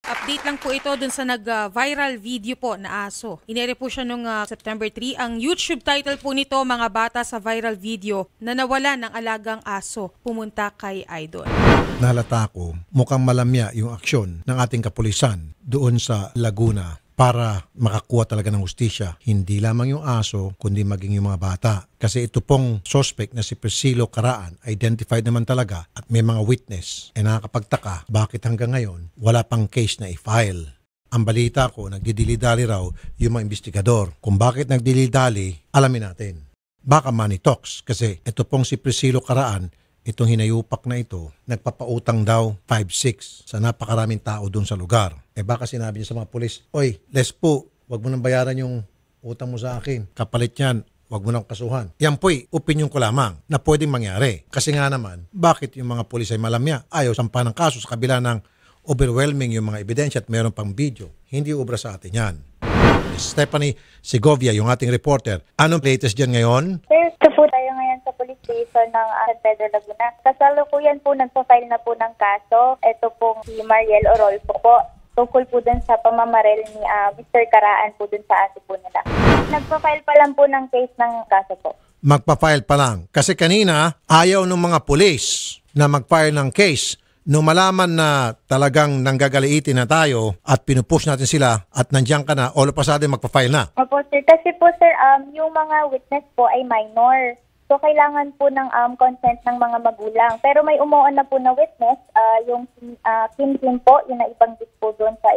Update lang po ito dun sa nag-viral video po na aso. Inere po siya noong September 3. Ang YouTube title po nito, mga bata sa viral video na nawalan ng alagang aso. Pumunta kay Idol. Nahalata ko, mukhang malamya yung aksyon ng ating kapulisan doon sa Laguna para makakuha talaga ng hustisya. Hindi lamang yung aso, kundi maging yung mga bata. Kasi ito pong suspect na si Priscilo Caraan, identified naman talaga at may mga witness. E nakakapagtaka, bakit hanggang ngayon wala pang case na i-file? Ang balita ko, nagdidili-dali raw yung mga investigador. Kung bakit nagdidili-dali, alamin natin. Baka money talks kasi ito pong si Priscilo Caraan, itong hinayupak na ito, nagpapautang daw 5-6 sa napakaraming tao doon sa lugar. Eh baka sinabi niya sa mga pulis, "Oy, Les po, wag mo nang bayaran yung utang mo sa akin. Kapalit yan, wag mo nang kasuhan." Yan po'y opinion ko lamang na pwedeng mangyari. Kasi nga naman, bakit yung mga pulis ay malamya? Ayaw sampa ng kaso sa kabila ng overwhelming yung mga ebidensya at meron pang video. Hindi ubra sa atin yan. Stephanie Segovia, yung ating reporter. Anong latest dyan ngayon? Sir, ito po tayo ngayon sa police station ng San Pedro Laguna. Kasalukuyan po, nagpa-file na po ng kaso. Ito pong si Mariel Orolfo po. Tungkol po dun sa pamamaril ni Mr. Caraan po dun sa aso po nila. Nagpa-file pa lang po ng case ng kaso po. Magpa-file pa lang. Kasi kanina, ayaw ng mga pulis na mag-file ng case. Nung malaman na talagang nanggagaliitin na tayo at pinupush natin sila at nandiyan ka na, all of a sudden magpa-file na. Opo, sir. Kasi po, sir, yung mga witness po ay minor. So, kailangan po ng consent ng mga magulang. Pero may umuon na po na witness, yung Kim po, yung naibanggit po doon sa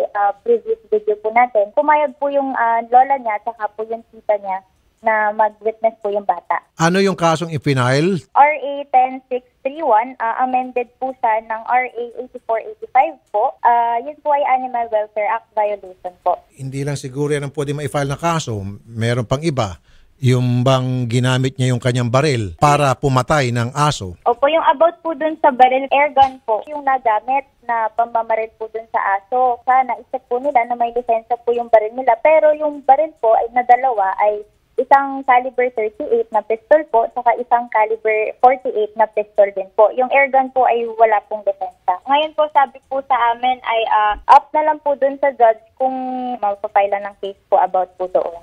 previous video po natin. Pumayag po yung lola niya at saka po yung tita niya na mag-witness po yung bata. Ano yung kasong ipinail? RA 10631, amended po siya ng RA 8485 po. Yun po ay Animal Welfare Act violation po. Hindi lang siguro yan ang pwede ma-file na kaso. Meron pang iba. Yung bang ginamit niya yung kanyang baril para pumatay ng aso? Opo, yung about po dun sa baril, airgun po, yung nagamit na pamamaril po dun sa aso. Sana isip po nila na may lisensya po yung baril nila. Pero yung baril po ay nadalawa ay isang caliber 38 na pistol po, saka isang caliber 48 na pistol din po. Yung airgun po ay wala pong defensa. Ngayon po, sabi po sa amin ay up na lang po dun sa judge kung magpapile ng case po about po doon.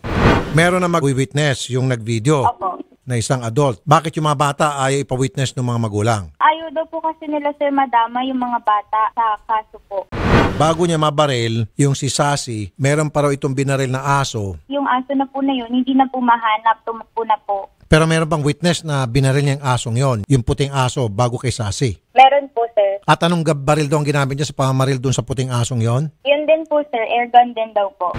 Meron na mag-witness yung nag-video Opo. na isang adult. Bakit yung mga bata ayaw ipa-witness ng mga magulang? Ayaw daw po kasi nila, sir, madama yung mga bata sa kaso po. Bago niya mabaril, yung si Sassy, meron pa raw itong binaril na aso. Yung aso na po na yun, hindi na po mahanap, tumakbo na po. Pero meron pang witness na binaril niya yung asong yon, yung puting aso, bago kay Sassy. Meron po, sir. At anong baril daw ang ginamit niya sa pamamaril doon sa puting asong yon? Yun din po, sir. Airgun din daw po.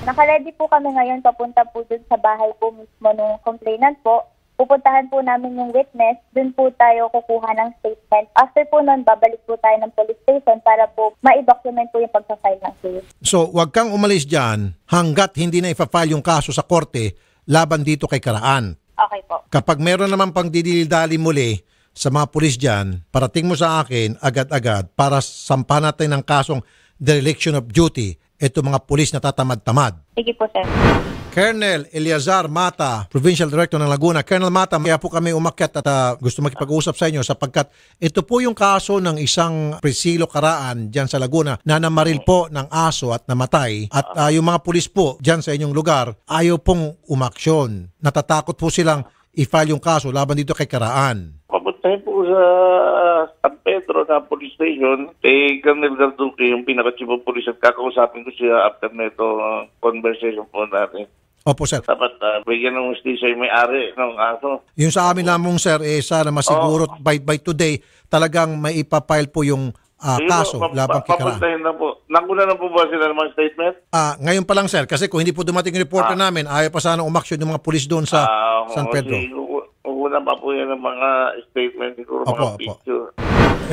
Nakaledi po kami ngayon papunta po dun sa bahay po mismo ng complainant po. Pupuntahan po namin yung witness. Dun po tayo kukuha ng statement. After po nun, babalik po tayo ng police station para po ma-document po yung pagpa-file ng case. So, wag kang umalis dyan hanggat hindi na ipa-file yung kaso sa korte laban dito kay Caraan. Okay po. Kapag meron naman pang didili-dali muli sa mga pulis dyan, parating mo sa akin agad-agad para sampahan natin ng kasong dereliction of duty ito mga pulis na tatamad-tamad. Sige po, sir. Colonel Eleazar Mata, Provincial Director ng Laguna. Colonel Mata, kaya po kami umakyat at gusto makipag-usap sa inyo sapagkat ito po yung kaso ng isang Priscilo Caraan dyan sa Laguna na namaril po ng aso at namatay. At yung mga pulis po dyan sa inyong lugar ayaw pong umaksyon. Natatakot po silang i-file yung kaso laban dito kay Caraan. Papuntahin po sa San Pedro na police station, kay Colonel Garduque, yung pinaka-chief of police, at kakausapin ko siya after nito conversation po natin. Opo, sir. Dapat bigyan ng hustisya yung may-ari ng aso. Yung sa amin lamang, sir, sana masiguro by today talagang may ipapile po yung kaso laban kay Caraan. Papuntahin na po. Nakuna na po ba sila ng mga statement? Ngayon pa lang, sir, kasi kung hindi po dumating yung reporter namin, ayaw pa sana umaksyon yung mga pulis doon sa San Pedro. Una pa po yan ng mga statement, siguro mga picture.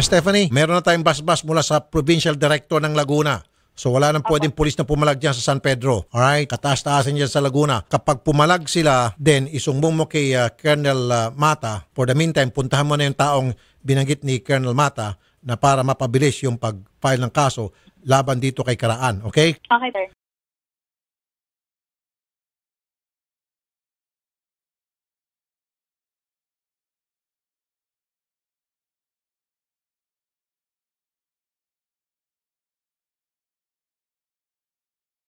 Stephanie, meron na tayong bas-bas mula sa Provincial Director ng Laguna. So wala nang pwedeng pulis na pumalag dyan sa San Pedro. Alright? Kataas-taasan dyan sa Laguna. Kapag pumalag sila, then isumbong mo kay Colonel Mata. For the meantime, puntahan mo na yung taong binanggit ni Colonel Mata na para mapabilis yung pag-file ng kaso laban dito kay Caraan. Okay? Okay, sir.